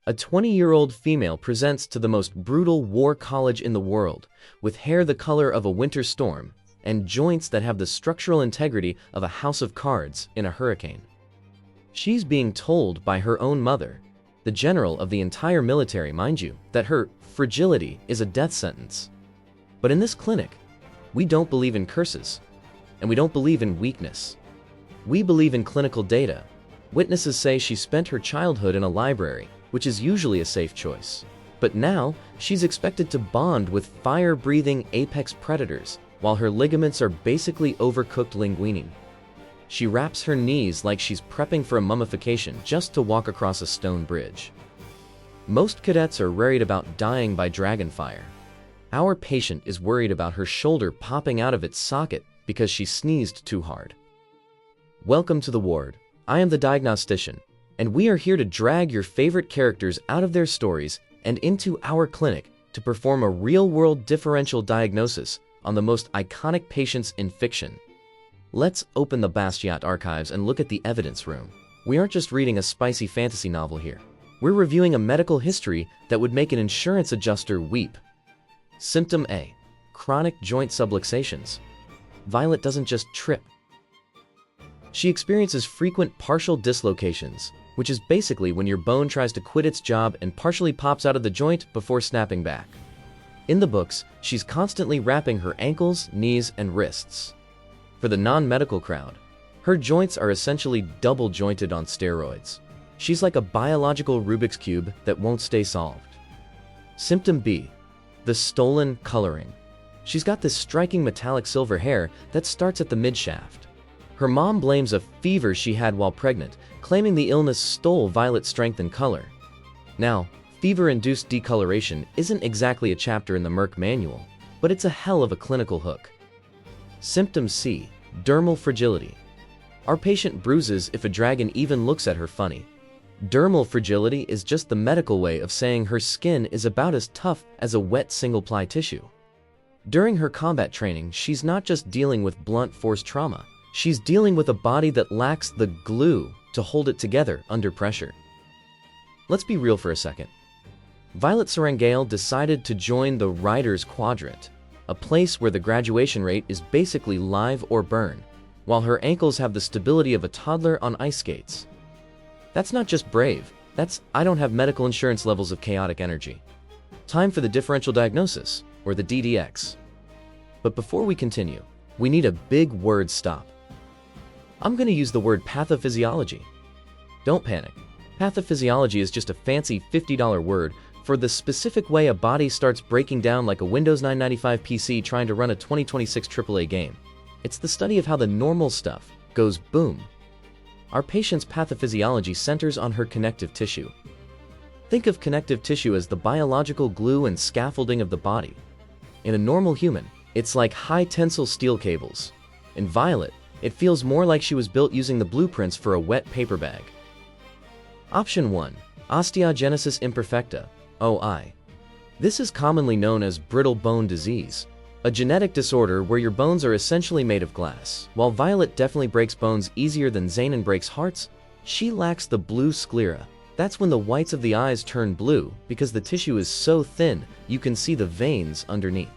A 20-year-old female presents to the most brutal war college in the world, with hair the color of a winter storm and joints that have the structural integrity of a house of cards in a hurricane. She's being told by her own mother, the general of the entire military, mind you, that her fragility is a death sentence. But in this clinic, we don't believe in curses, and we don't believe in weakness. We believe in clinical data. Witnesses say she spent her childhood in a library, which is usually a safe choice. But now, she's expected to bond with fire-breathing apex predators, while her ligaments are basically overcooked linguine. She wraps her knees like she's prepping for a mummification just to walk across a stone bridge. Most cadets are worried about dying by dragon fire. Our patient is worried about her shoulder popping out of its socket because she sneezed too hard. Welcome to the ward. I am the diagnostician, and we are here to drag your favorite characters out of their stories and into our clinic to perform a real-world differential diagnosis on the most iconic patients in fiction. Let's open the Basgiath archives and look at the evidence room. We aren't just reading a spicy fantasy novel here. We're reviewing a medical history that would make an insurance adjuster weep. Symptom A: chronic joint subluxations. Violet doesn't just trip. She experiences frequent partial dislocations, which is basically when your bone tries to quit its job and partially pops out of the joint before snapping back. In the books, she's constantly wrapping her ankles, knees, and wrists. For the non-medical crowd, her joints are essentially double-jointed on steroids. She's like a biological Rubik's Cube that won't stay solved. Symptom B: the stolen coloring. She's got this striking metallic silver hair that starts at the midshaft. Her mom blames a fever she had while pregnant, claiming the illness stole Violet's strength and color. Now, fever-induced decoloration isn't exactly a chapter in the Merck manual, but it's a hell of a clinical hook. Symptom C: dermal fragility. Our patient bruises if a dragon even looks at her funny. Dermal fragility is just the medical way of saying her skin is about as tough as a wet single-ply tissue. During her combat training, she's not just dealing with blunt force trauma. She's dealing with a body that lacks the glue to hold it together under pressure. Let's be real for a second. Violet Sorrengail decided to join the Riders Quadrant, a place where the graduation rate is basically live or burn, while her ankles have the stability of a toddler on ice skates. That's not just brave, that's I don't have medical insurance levels of chaotic energy. Time for the differential diagnosis, or the DDX. But before we continue, we need a big word stop. I'm going to use the word pathophysiology. Don't panic. Pathophysiology is just a fancy $50 word for the specific way a body starts breaking down like a Windows 995 PC trying to run a 2026 AAA game. It's the study of how the normal stuff goes boom. Our patient's pathophysiology centers on her connective tissue. Think of connective tissue as the biological glue and scaffolding of the body. In a normal human, it's like high-tensile steel cables. In Violet, it feels more like she was built using the blueprints for a wet paper bag. Option 1. Osteogenesis imperfecta, OI. This is commonly known as brittle bone disease, a genetic disorder where your bones are essentially made of glass. While Violet definitely breaks bones easier than Zayn breaks hearts, she lacks the blue sclera. That's when the whites of the eyes turn blue because the tissue is so thin you can see the veins underneath.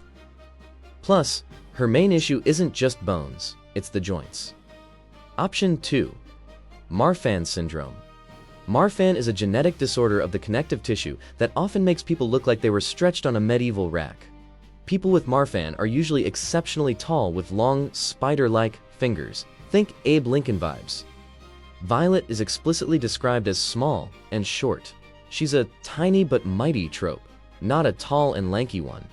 Plus, her main issue isn't just bones, it's the joints. Option 2. Marfan syndrome. Marfan is a genetic disorder of the connective tissue that often makes people look like they were stretched on a medieval rack. People with Marfan are usually exceptionally tall with long, spider-like fingers. Think Abe Lincoln vibes. Violet is explicitly described as small and short. She's a tiny but mighty trope, not a tall and lanky one.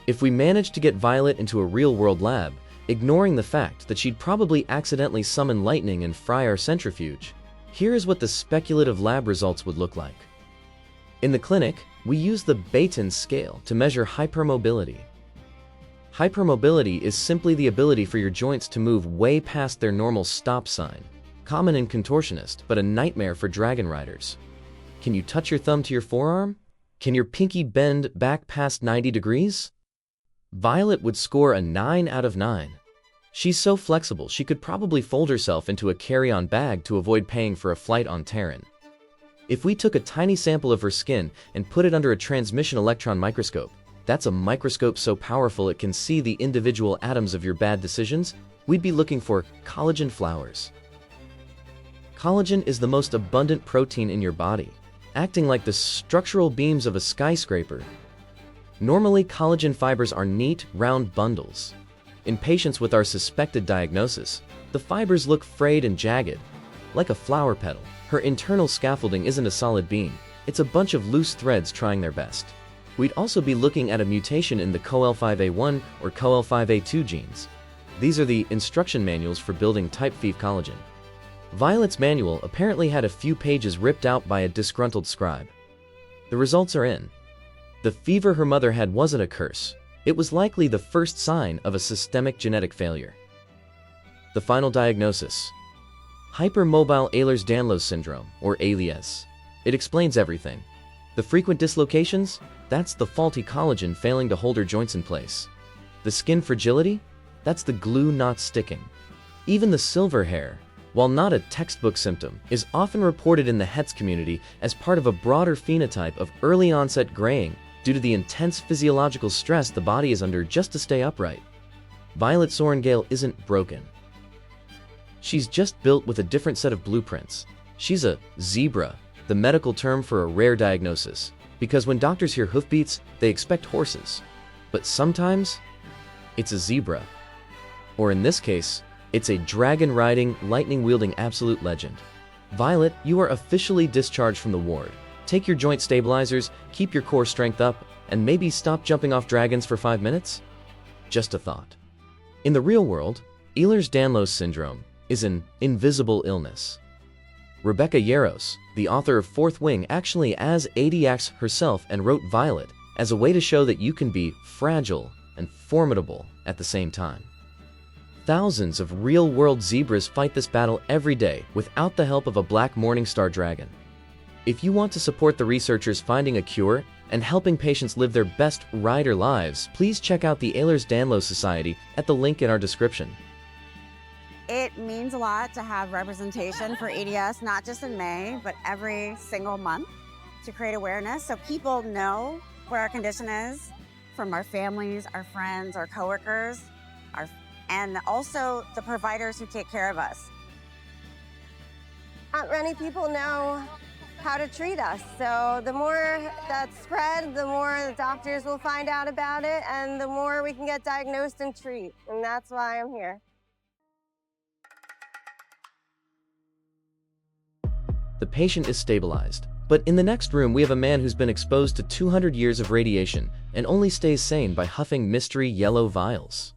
If we managed to get Violet into a real-world lab, ignoring the fact that she'd probably accidentally summon lightning and fry our centrifuge, here is what the speculative lab results would look like. In the clinic, we use the Baton scale to measure hypermobility. Hypermobility is simply the ability for your joints to move way past their normal stop sign, common in contortionists, but a nightmare for dragon riders. Can you touch your thumb to your forearm? Can your pinky bend back past 90 degrees? Violet would score a 9 out of 9. She's so flexible she could probably fold herself into a carry-on bag to avoid paying for a flight on Terran. If we took a tiny sample of her skin and put it under a transmission electron microscope, that's a microscope so powerful it can see the individual atoms of your bad decisions, we'd be looking for collagen flowers. Collagen is the most abundant protein in your body, acting like the structural beams of a skyscraper. Normally, collagen fibers are neat, round bundles. In patients with our suspected diagnosis, the fibers look frayed and jagged, like a flower petal. Her internal scaffolding isn't a solid beam, it's a bunch of loose threads trying their best. We'd also be looking at a mutation in the CoL5A1 or CoL5A2 genes. These are the instruction manuals for building type V collagen. Violet's manual apparently had a few pages ripped out by a disgruntled scribe. The results are in. The fever her mother had wasn't a curse. It was likely the first sign of a systemic genetic failure. The final diagnosis: hypermobile Ehlers-Danlos syndrome, or hEDS. It explains everything. The frequent dislocations? That's the faulty collagen failing to hold her joints in place. The skin fragility? That's the glue not sticking. Even the silver hair, while not a textbook symptom, is often reported in the hEDS community as part of a broader phenotype of early onset graying due to the intense physiological stress the body is under just to stay upright. Violet Sorrengail isn't broken. She's just built with a different set of blueprints. She's a zebra, the medical term for a rare diagnosis, because when doctors hear hoofbeats, they expect horses. But sometimes, it's a zebra. Or in this case, it's a dragon-riding, lightning-wielding absolute legend. Violet, you are officially discharged from the ward. Take your joint stabilizers, keep your core strength up, and maybe stop jumping off dragons for 5 minutes? Just a thought. In the real world, Ehlers-Danlos syndrome is an invisible illness. Rebecca Yarros, the author of Fourth Wing, actually as hEDS herself and wrote Violet as a way to show that you can be fragile and formidable at the same time. Thousands of real-world zebras fight this battle every day without the help of a black morningstar dragon. If you want to support the researchers finding a cure and helping patients live their best rider lives, please check out the Ehlers-Danlos Society at the link in our description. It means a lot to have representation for hEDS, not just in May, but every single month, to create awareness so people know what our condition is from our families, our friends, our coworkers, and also the providers who take care of us. Not many people know how to treat us, so the more that's spread, the more the doctors will find out about it, and the more we can get diagnosed and treat, and that's why I'm here. The patient is stabilized, but in the next room we have a man who's been exposed to 200 years of radiation and only stays sane by huffing mystery yellow vials.